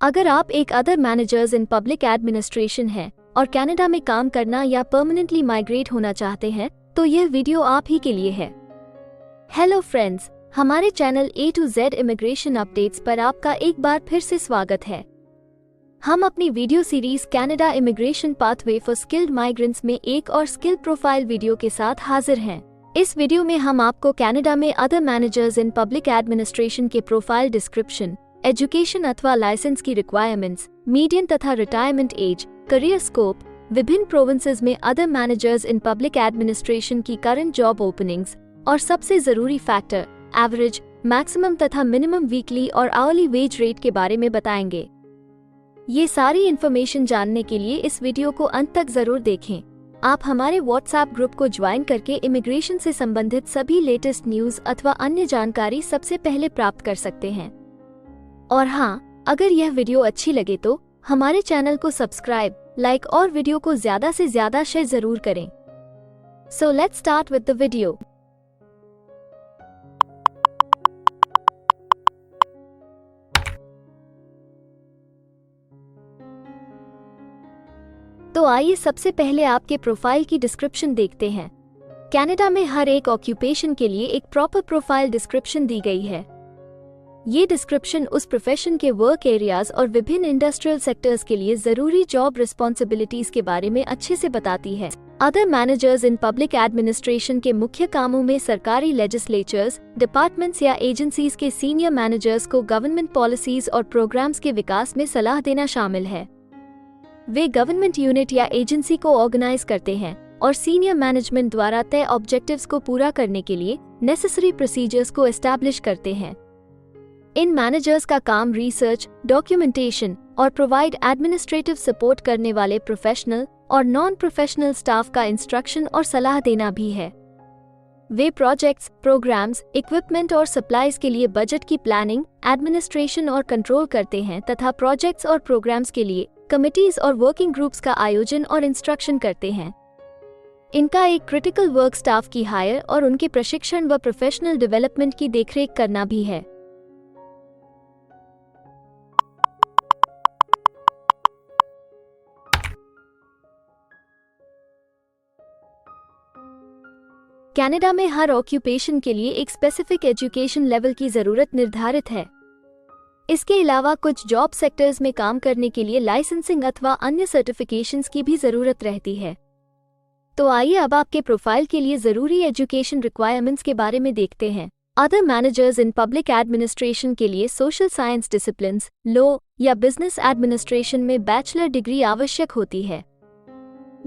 अगर आप एक other managers in public administration हैं और कनाडा में काम करना या परमानेंटली माइग्रेट होना चाहते हैं तो यह वीडियो आप ही के लिए है। हेलो फ्रेंड्स, हमारे channel A to Z immigration updates पर आपका एक बार फिर से स्वागत है। हम अपनी video series Canada immigration pathway for skilled migrants में एक और स्किल प्रोफाइल वीडियो के साथ हाजिर हैं। इस वीडियो में हम आपको कनाडा में other managers in public administration के प्रोफाइल डिस्क्रिप्शन, एजुकेशन अथवा लाइसेंस की रिक्वायरमेंट्स, मीडियन तथा रिटायरमेंट एज, करियर स्कोप, विभिन्न प्रोविंसेस में other managers in public administration की करंट जॉब ओपनिंग्स और सबसे जरूरी फैक्टर एवरेज, मैक्सिमम तथा मिनिमम वीकली और आवरली वेज रेट के बारे में बताएंगे। ये सारी इन्फॉर्मेशन जानने के लिए इस वीडियो को अंत तक जरूर देखें। आप हमारे व्हाट्सएप ग्रुप को ज्वाइन करके इमिग्रेशन से संबंधित सभी लेटेस्ट न्यूज अथवा अन्य जानकारी सबसे पहले प्राप्त कर सकते हैं। और हाँ, अगर यह वीडियो अच्छी लगे तो हमारे चैनल को सब्सक्राइब, लाइक और वीडियो को ज्यादा से ज्यादा शेयर जरूर करें। So let's start with the video. तो आइए सबसे पहले आपके प्रोफाइल की डिस्क्रिप्शन देखते हैं। कनाडा में हर एक ऑक्यूपेशन के लिए एक प्रॉपर प्रोफाइल डिस्क्रिप्शन दी गई है। ये डिस्क्रिप्शन उस प्रोफेशन के वर्क एरियाज और विभिन्न इंडस्ट्रियल सेक्टर्स के लिए जरूरी जॉब रिस्पॉन्सिबिलिटीज के बारे में अच्छे से बताती है। Other managers in public administration के मुख्य कामों में सरकारी लेजिस्लेचर्स, डिपार्टमेंट्स या एजेंसीज के सीनियर मैनेजर्स को गवर्नमेंट पॉलिसीज और प्रोग्राम्स के विकास में सलाह देना शामिल है। वे गवर्नमेंट यूनिट या एजेंसी को ऑर्गेनाइज करते हैं और सीनियर मैनेजमेंट द्वारा तय ऑब्जेक्टिव्स को पूरा करने के लिए नेसेसरी प्रोसीजर्स को एस्टैब्लिश करते हैं। इन मैनेजर्स का काम रिसर्च, डॉक्यूमेंटेशन और प्रोवाइड एडमिनिस्ट्रेटिव सपोर्ट करने वाले प्रोफेशनल और नॉन प्रोफेशनल स्टाफ का इंस्ट्रक्शन और सलाह देना भी है। वे प्रोजेक्ट्स, प्रोग्राम्स, इक्विपमेंट और सप्लाईज के लिए बजट की प्लानिंग, एडमिनिस्ट्रेशन और कंट्रोल करते हैं तथा प्रोजेक्ट्स और प्रोग्राम्स के लिए कमिटीज और वर्किंग ग्रुप्स का आयोजन और इंस्ट्रक्शन करते हैं। इनका एक क्रिटिकल वर्क स्टाफ की हायर और उनके प्रशिक्षण व प्रोफेशनल डेवलपमेंट की देखरेख करना भी है। कनाडा में हर ऑक्यूपेशन के लिए एक स्पेसिफिक एजुकेशन लेवल की जरूरत निर्धारित है। इसके अलावा कुछ जॉब सेक्टर्स में काम करने के लिए लाइसेंसिंग अथवा अन्य सर्टिफिकेशंस की भी जरूरत रहती है। तो आइए अब आपके प्रोफाइल के लिए जरूरी एजुकेशन रिक्वायरमेंट्स के बारे में देखते हैं। Other managers in public administration के लिए सोशल साइंस डिसिप्लिन्स, लॉ या बिजनेस एडमिनिस्ट्रेशन में बैचलर डिग्री आवश्यक होती है।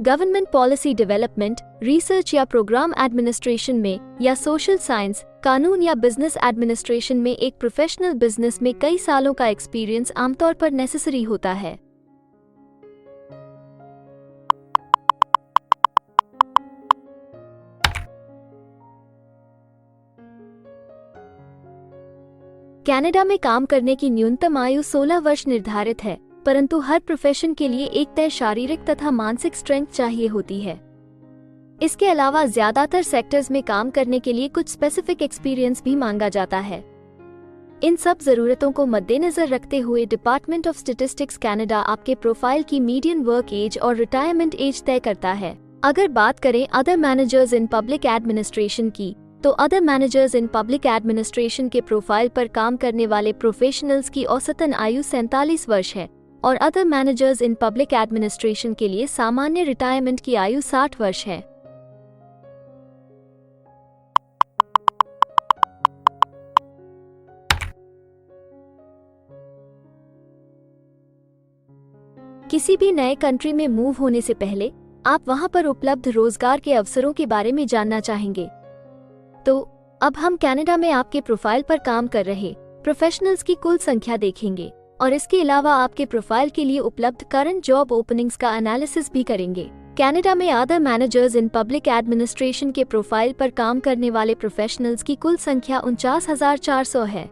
गवर्नमेंट पॉलिसी डेवलपमेंट, रिसर्च या प्रोग्राम एडमिनिस्ट्रेशन में या सोशल साइंस, कानून या बिजनेस एडमिनिस्ट्रेशन में एक प्रोफेशनल बिजनेस में कई सालों का एक्सपीरियंस आमतौर पर नेसेसरी होता है। कनाडा में काम करने की न्यूनतम आयु 16 वर्ष निर्धारित है, परंतु हर प्रोफेशन के लिए एक तय शारीरिक तथा मानसिक स्ट्रेंथ चाहिए होती है। इसके अलावा ज्यादातर सेक्टर्स में काम करने के लिए कुछ स्पेसिफिक एक्सपीरियंस भी मांगा जाता है। इन सब जरूरतों को मद्देनजर रखते हुए डिपार्टमेंट ऑफ स्टैटिस्टिक्स कनाडा आपके प्रोफाइल की मीडियन वर्क एज और रिटायरमेंट एज तय करता है। अगर बात करें other managers in public administration की, तो other managers in public administration के प्रोफाइल पर काम करने वाले प्रोफेशनल्स की औसतन आयु 47 वर्ष है और other managers in public administration के लिए सामान्य रिटायरमेंट की आयु 60 वर्ष है। किसी भी नए कंट्री में मूव होने से पहले आप वहां पर उपलब्ध रोजगार के अवसरों के बारे में जानना चाहेंगे। तो अब हम कनाडा में आपके प्रोफाइल पर काम कर रहे प्रोफेशनल्स की कुल संख्या देखेंगे और इसके अलावा आपके प्रोफाइल के लिए उपलब्ध करंट जॉब ओपनिंग्स का एनालिसिस भी करेंगे। कनाडा में other managers in public administration के प्रोफाइल पर काम करने वाले प्रोफेशनल्स की कुल संख्या 49,400 है।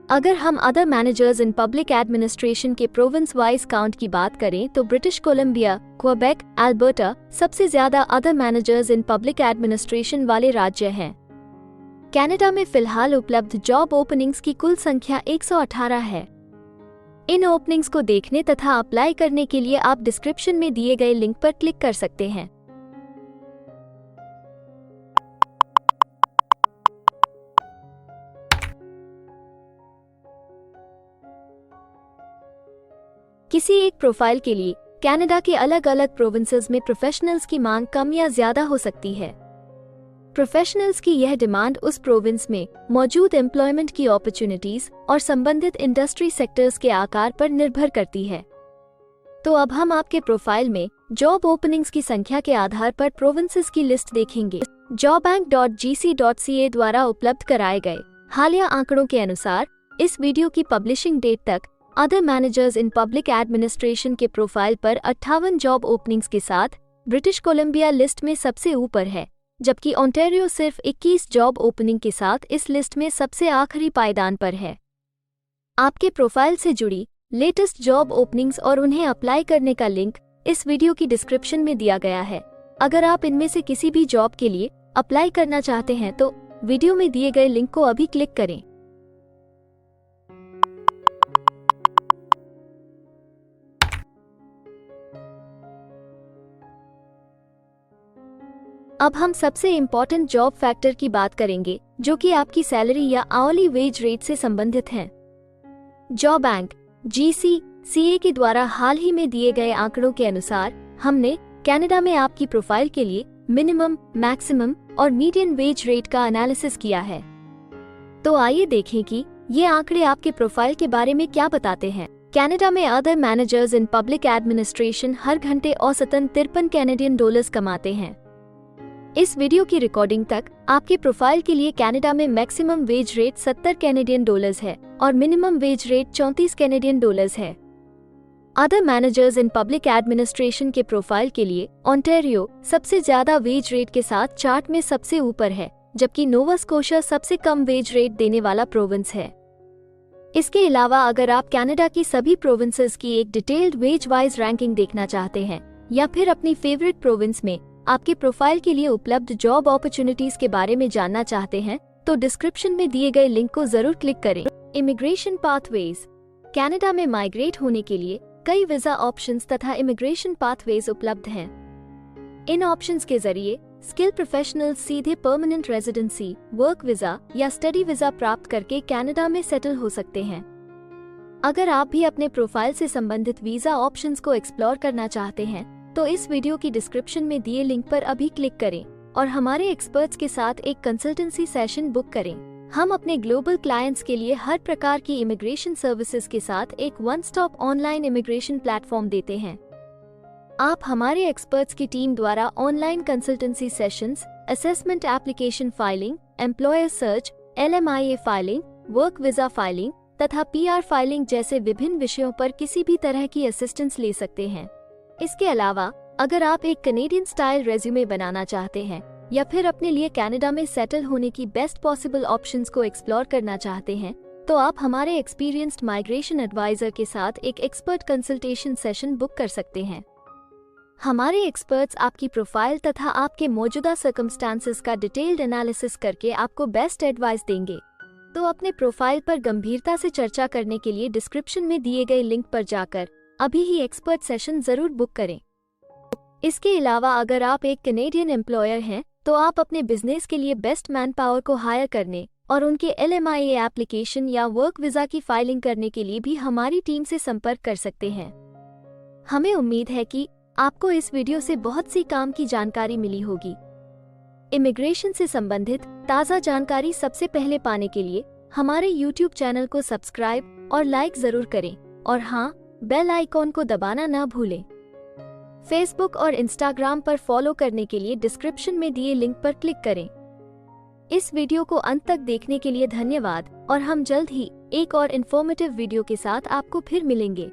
अगर हम other managers in public administration के प्रोविंस वाइज काउंट की बात करें तो ब्रिटिश कोलंबिया, क्वेबेक, अल्बर्टा सबसे ज्यादा other managers in public administration वाले राज्य हैं। कनाडा में फिलहाल उपलब्ध जॉब ओपनिंग्स की कुल संख्या 118 है। इन ओपनिंग्स को देखने तथा अप्लाई करने के लिए आप डिस्क्रिप्शन में दिए गए लिंक पर क्लिक कर सकते हैं। किसी एक प्रोफाइल के लिए कनाडा के अलग अलग प्रोविंसेस में प्रोफेशनल्स की मांग कम या ज्यादा हो सकती है। प्रोफेशनल्स की यह डिमांड उस प्रोविंस में मौजूद एम्प्लॉयमेंट की अपॉर्चुनिटीज और संबंधित इंडस्ट्री सेक्टर्स के आकार पर निर्भर करती है। तो अब हम आपके प्रोफाइल में जॉब ओपनिंग्स की संख्या के आधार पर प्रोविंसेस की लिस्ट देखेंगे। jobbank.gc.ca द्वारा उपलब्ध कराए गए हालिया आंकड़ों के अनुसार इस वीडियो की पब्लिशिंग डेट तक other managers in public administration के प्रोफाइल पर 58 जॉब ओपनिंग्स के साथ ब्रिटिश कोलंबिया लिस्ट में सबसे ऊपर है, जबकि ओंटारियो सिर्फ 21 जॉब ओपनिंग के साथ इस लिस्ट में सबसे आखिरी पायदान पर है। आपके प्रोफाइल से जुड़ी लेटेस्ट जॉब ओपनिंग्स और उन्हें अप्लाई करने का लिंक इस वीडियो की डिस्क्रिप्शन में दिया गया है। अगर आप इनमें से किसी भी जॉब के लिए अप्लाई करना चाहते हैं तो वीडियो में दिए गए लिंक को अभी क्लिक करें। अब हम सबसे इम्पोर्टेंट जॉब फैक्टर की बात करेंगे, जो कि आपकी सैलरी या आवली वेज रेट से संबंधित हैं। jobbank.gc.ca के द्वारा हाल ही में दिए गए आंकड़ों के अनुसार हमने कनाडा में आपकी प्रोफाइल के लिए मिनिमम, मैक्सिमम और मीडियन वेज रेट का एनालिसिस किया है। तो आइए देखें कि ये आंकड़े आपके प्रोफाइल के बारे में क्या बताते हैं। कनाडा में other managers in public administration हर घंटे औसतन 53 कैनेडियन डॉलर्स कमाते हैं। इस वीडियो की रिकॉर्डिंग तक आपके प्रोफाइल के लिए कनाडा में maximum wage rate 70 Canadian dollars है और minimum wage rate 34 Canadian dollars है। Other managers in public administration के प्रोफाइल के लिए ओंटारियो सबसे ज्यादा वेज रेट के साथ चार्ट में सबसे ऊपर है, जबकि नोवा स्कोशिया सबसे कम वेज रेट देने वाला प्रोविंस है। इसके अलावा अगर आप कनाडा की सभी प्रोविंसेस की एक डिटेल्ड वेज वाइज रैंकिंग देखना चाहते हैं या फिर अपनी फेवरेट प्रोविंस में आपके प्रोफाइल के लिए उपलब्ध जॉब अपॉर्चुनिटीज के बारे में जानना चाहते हैं तो डिस्क्रिप्शन में दिए गए लिंक को जरूर क्लिक करें। Immigration pathways. कनाडा में माइग्रेट होने के लिए कई वीजा ऑप्शंस तथा इमिग्रेशन पाथवेज उपलब्ध हैं। इन ऑप्शंस के जरिए स्किल प्रोफेशनल्स सीधे परमानेंट रेजिडेंसी, वर्क वीजा या स्टडी वीजा प्राप्त करके कनाडा में सेटल हो सकते हैं। अगर आप भी अपने प्रोफाइल से संबंधित वीजा ऑप्शंस को एक्सप्लोर करना चाहते हैं तो इस वीडियो की डिस्क्रिप्शन में दिए लिंक पर अभी क्लिक करें और हमारे एक्सपर्ट्स के साथ एक कंसल्टेंसी सेशन बुक करें। हम अपने ग्लोबल क्लाइंट्स के लिए हर प्रकार की इमिग्रेशन सर्विसेज के साथ एक one stop online immigration platform देते हैं। आप हमारे एक्सपर्ट्स की टीम द्वारा online consultancy sessions, assessment application filing, employer search, LMIA filing, work visa filing तथा PR फाइलिंग जैसे विभिन्न विषयों पर किसी भी तरह की असिस्टेंस ले सकते हैं। इसके अलावा अगर आप एक कनेडियन स्टाइल रेज्यूमे बनाना चाहते हैं या फिर अपने लिए कनाडा में सेटल होने की बेस्ट पॉसिबल ऑप्शंस को एक्सप्लोर करना चाहते हैं तो आप हमारे एक्सपीरियंस्ड माइग्रेशन एडवाइजर के साथ एक एक्सपर्ट कंसल्टेशन सेशन बुक कर सकते हैं। हमारे एक्सपर्ट्स आपकी प्रोफाइल तथा आपके मौजूदा सर्कमस्टांसेस का डिटेल्ड एनालिसिस करके आपको बेस्ट एडवाइस देंगे। तो अपने प्रोफाइल पर गंभीरता से चर्चा करने के लिए डिस्क्रिप्शन में दिए गए लिंक पर जाकर अभी ही एक्सपर्ट सेशन जरूर बुक करें। इसके अलावा अगर आप एक कनेडियन एम्प्लॉयर हैं तो आप अपने बिजनेस के लिए बेस्ट मैन पावर को हायर करने और उनके LMIA एप्लीकेशन या वर्क वीजा की फाइलिंग करने के लिए भी हमारी टीम से संपर्क कर सकते हैं। हमें उम्मीद है कि आपको इस वीडियो से बहुत सी काम की जानकारी मिली होगी। इमिग्रेशन से संबंधित ताज़ा जानकारी सबसे पहले पाने के लिए हमारे YouTube चैनल को सब्सक्राइब और लाइक जरूर करें और हाँ, बेल आइकॉन को दबाना न भूलें। फेसबुक और इंस्टाग्राम पर फॉलो करने के लिए डिस्क्रिप्शन में दिए लिंक पर क्लिक करें। इस वीडियो को अंत तक देखने के लिए धन्यवाद और हम जल्द ही एक और इन्फॉर्मेटिव वीडियो के साथ आपको फिर मिलेंगे।